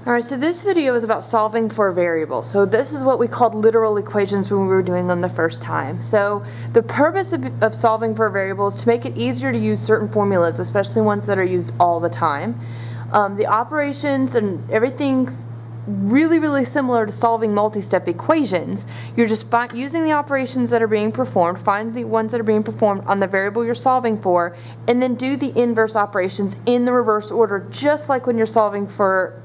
Alright, so this video is about solving for a variable. So this is what we called literal equations when we were doing them the first time. So the purpose of solving for a variable is to make it easier to use certain formulas, especially ones that are used all the time. The operations and everything's really similar to solving multi-step equations. You're just using the operations that are being performed, find the ones that are being performed on the variable you're solving for, and then do the inverse operations in the reverse order, just like when you're solving for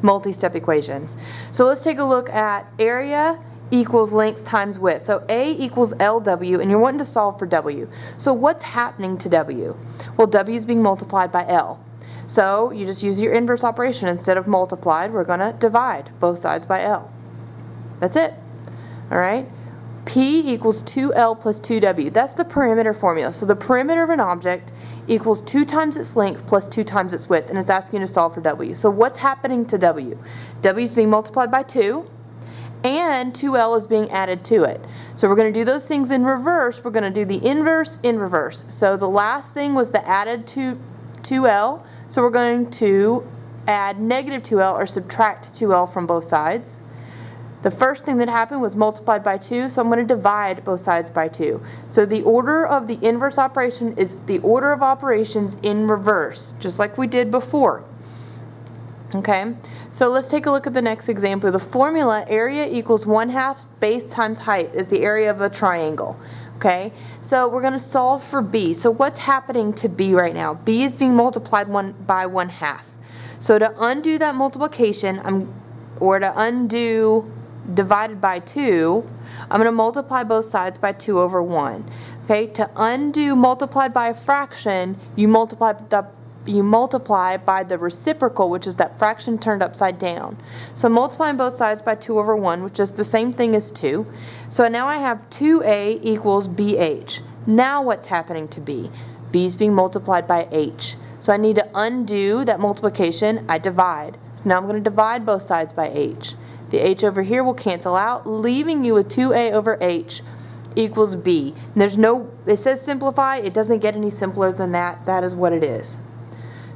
multi-step equations. So let's take a look at area equals length times width. So A equals LW, and you're wanting to solve for W. So what's happening to W? Well, W is being multiplied by L. So you just use your inverse operation. Instead of multiplied, we're going to divide both sides by L. That's it. All right. P equals 2L plus 2W. That's the perimeter formula. So the perimeter of an object equals 2 times its length plus 2 times its width, and it's asking you to solve for W. So what's happening to W? W is being multiplied by 2, and 2L is being added to it. So we're going to do those things in reverse. We're going to do the inverse in reverse. So the last thing was the added 2L. So we're going to add negative 2L or subtract 2L from both sides. The first thing that happened was multiplied by 2, so I'm going to divide both sides by 2. So the order of the inverse operation is the order of operations in reverse, just like we did before. Okay, so let's take a look at the next example. The formula area equals 1/2 base times height is the area of a triangle. Okay, so we're going to solve for B. So what's happening to B right now? B is being multiplied by 1/2. So to undo that multiplication, or to undo divided by 2, I'm going to multiply both sides by 2 over 1. Okay, to undo multiplied by a fraction, you multiply by the reciprocal, which is that fraction turned upside down. So multiplying both sides by 2 over 1, which is the same thing as 2. So now I have 2a equals bh. Now what's happening to b? B is being multiplied by h. So I need to undo that multiplication. I divide. So now I'm going to divide both sides by h. The h over here will cancel out, leaving you with 2a over h equals b. And there's no, it says simplify. It doesn't get any simpler than that. That is what it is.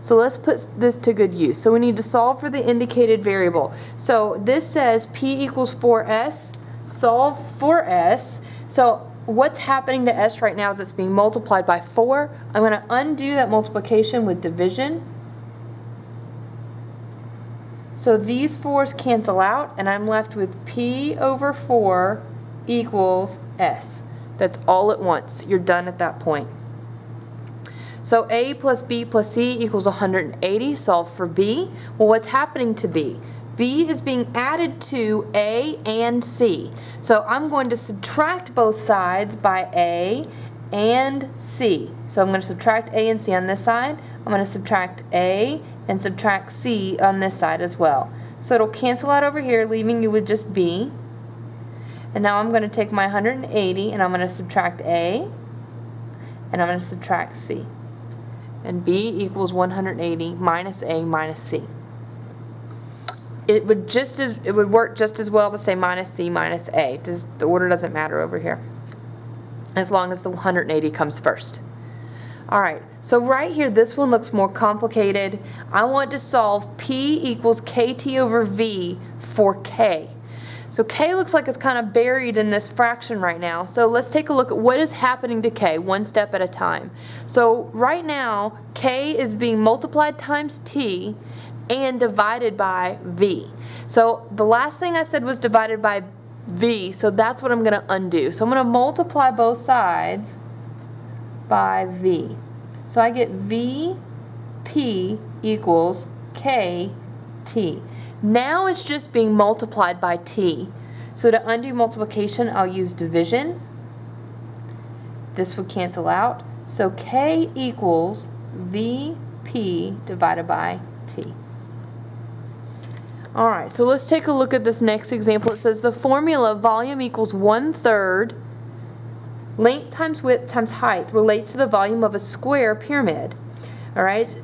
So let's put this to good use. So we need to solve for the indicated variable. So this says P equals 4S. Solve for S. So what's happening to S right now is it's being multiplied by 4. I'm going to undo that multiplication with division. So these 4's cancel out, and I'm left with P over 4 equals S. That's all at once. You're done at that point. So A plus B plus C equals 180. Solve for B. Well, what's happening to B? B is being added to A and C. So I'm going to subtract both sides by A and C. So I'm going to subtract A and C on this side. I'm going to subtract A and subtract C on this side as well. So it'll cancel out over here, leaving you with just B. And now I'm going to take my 180 and I'm going to subtract A and I'm going to subtract C. And B equals 180 minus A minus C. It would work just as well to say minus C minus A. The order doesn't matter over here, as long as the 180 comes first. Alright, so right here this one looks more complicated. I want to solve P equals KT over V for K. So K looks like it's kind of buried in this fraction right now. So let's take a look at what is happening to K one step at a time. So right now K is being multiplied times T and divided by V. So the last thing I said was divided by V, so that's what I'm going to undo. So I'm going to multiply both sides by V. So I get VP equals KT. Now it's just being multiplied by T. So to undo multiplication, I'll use division. This would cancel out. So K equals VP divided by T. Alright, so let's take a look at this next example. It says the formula volume equals 1/3 length times width times height relates to the volume of a square pyramid. Alright,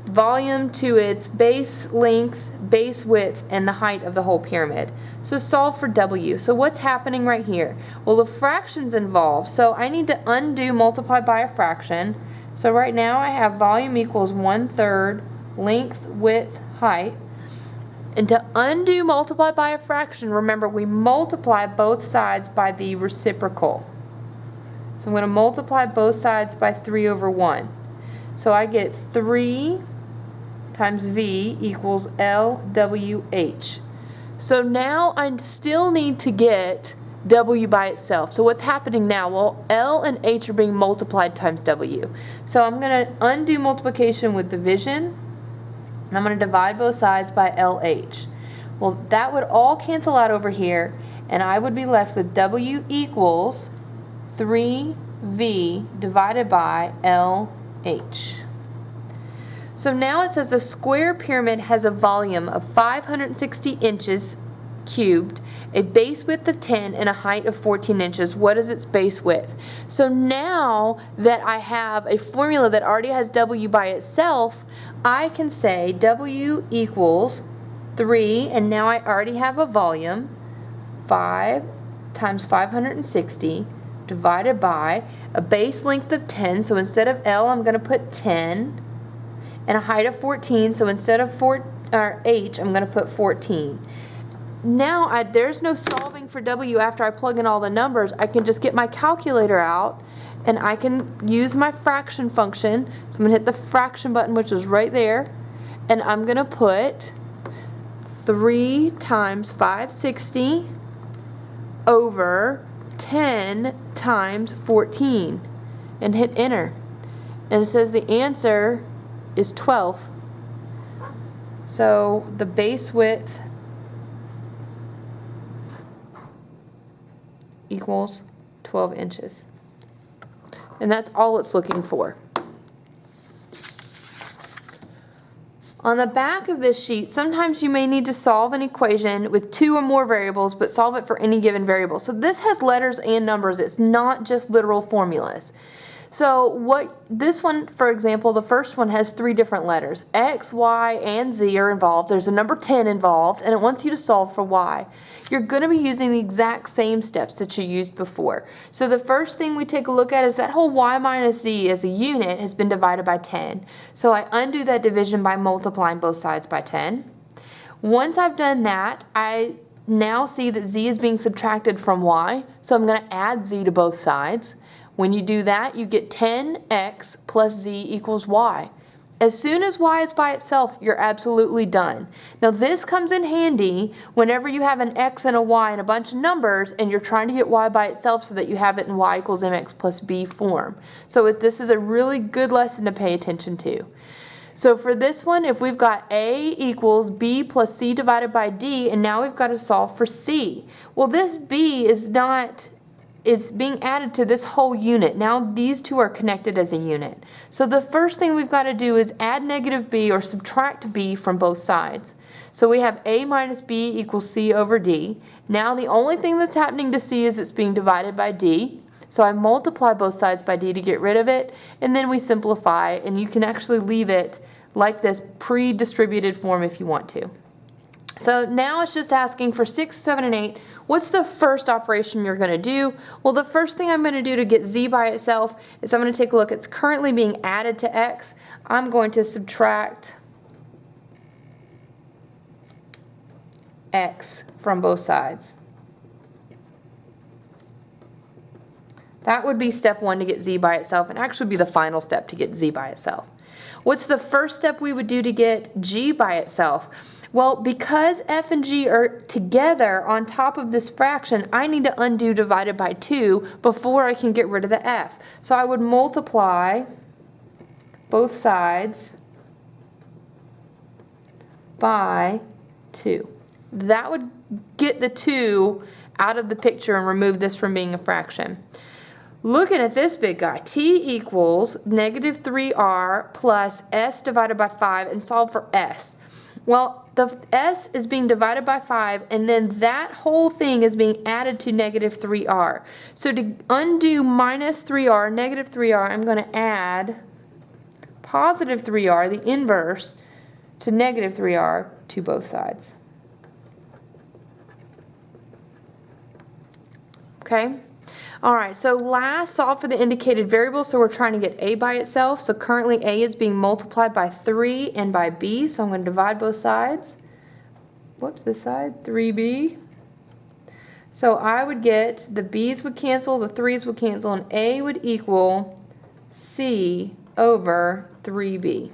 volume to its base length, base width, and the height of the whole pyramid. So solve for W. So what's happening right here? Well, the fraction's involved, so I need to undo multiply by a fraction. So right now I have volume equals 1/3 length, width, height. And to undo multiply by a fraction, remember we multiply both sides by the reciprocal. So I'm going to multiply both sides by 3 over 1. So I get 3 times V equals LWH. So now I still need to get W by itself. So what's happening now? Well, L and H are being multiplied times W. So I'm going to undo multiplication with division, and I'm going to divide both sides by LH. Well, that would all cancel out over here, and I would be left with W equals 3V divided by LH. So now it says a square pyramid has a volume of 560 inches cubed, a base width of 10, and a height of 14 inches. What is its base width? So now that I have a formula that already has W by itself, I can say W equals 3, and now I already have a volume, 5 times 560 divided by a base length of 10, so instead of L I'm going to put 10, and a height of 14, so instead of H I'm going to put 14. Now there's no solving for W after I plug in all the numbers. I can just get my calculator out and I can use my fraction function. So I'm going to hit the fraction button, which is right there, and I'm going to put 3 times 560 over 10 times 14 and hit enter. And it says the answer is 12. So the base width equals 12 inches. And that's all it's looking for. On the back of this sheet, sometimes you may need to solve an equation with 2 or more variables, but solve it for any given variable. So this has letters and numbers. It's not just literal formulas. So this one, for example, the first one has 3 different letters. X, Y, and Z are involved. There's a number 10 involved, and it wants you to solve for Y. You're going to be using the exact same steps that you used before. So the first thing we take a look at is that whole Y minus Z as a unit has been divided by 10. So I undo that division by multiplying both sides by 10. Once I've done that, I now see that Z is being subtracted from Y, so I'm going to add Z to both sides. When you do that, you get 10x plus Z equals Y. As soon as Y is by itself, you're absolutely done. Now this comes in handy whenever you have an X and a Y and a bunch of numbers and you're trying to get Y by itself so that you have it in Y equals mx plus B form. So this is a really good lesson to pay attention to. So for this one, if we've got A equals B plus C divided by D, and now we've got to solve for C. Well, this B is being added to this whole unit. Now these two are connected as a unit. So the first thing we've got to do is add negative B or subtract B from both sides. So we have A minus B equals C over D. Now the only thing that's happening to C is it's being divided by D. So I multiply both sides by D to get rid of it, and then we simplify, and you can actually leave it like this pre-distributed form if you want to. So now it's just asking for 6, 7, and 8. What's the first operation you're going to do? Well, the first thing I'm going to do to get Z by itself is I'm going to take a look. It's currently being added to X. I'm going to subtract X from both sides. That would be step 1 to get Z by itself, and actually be the final step to get Z by itself. What's the first step we would do to get G by itself? Well, because F and G are together on top of this fraction, I need to undo divided by 2 before I can get rid of the F. So I would multiply both sides by 2. That would get the 2 out of the picture and remove this from being a fraction. Looking at this big guy, T equals negative 3R plus S divided by 5, and solve for S. Well, the S is being divided by 5, and then that whole thing is being added to negative 3R. So to undo minus 3R, negative 3R, I'm going to add positive 3R, the inverse, to negative 3R to both sides. Okay? Alright, so last, solve for the indicated variable, so we're trying to get A by itself. So currently A is being multiplied by 3 and by B, so I'm going to divide both sides whoops, this side, 3b. So I would get, the b's would cancel, the 3's would cancel, and a would equal c over 3b.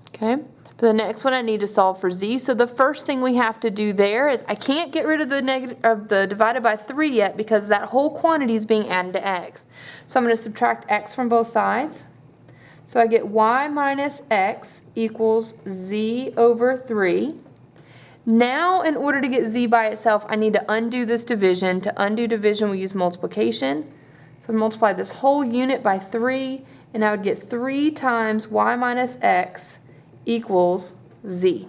Okay, for the next one I need to solve for z. So the first thing we have to do there is I can't get rid of the negative of the divided by 3 yet because that whole quantity is being added to x. So I'm going to subtract x from both sides. So I get y minus x equals z over 3. Now, in order to get z by itself, I need to undo this division. To undo division, we use multiplication. So I multiply this whole unit by 3, and I would get 3 times y minus x equals z.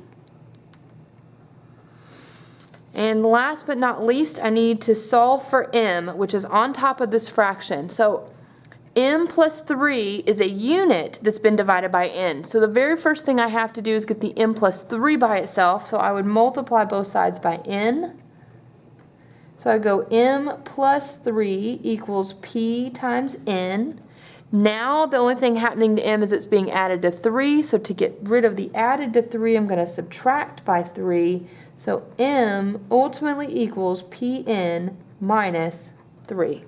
And last but not least, I need to solve for m, which is on top of this fraction. So m plus 3 is a unit that's been divided by n. So the very first thing I have to do is get the m plus 3 by itself. So I would multiply both sides by n. So I go m plus 3 equals p times n. Now the only thing happening to m is it's being added to 3. So to get rid of the added to 3, I'm going to subtract by 3. So m ultimately equals pn minus 3.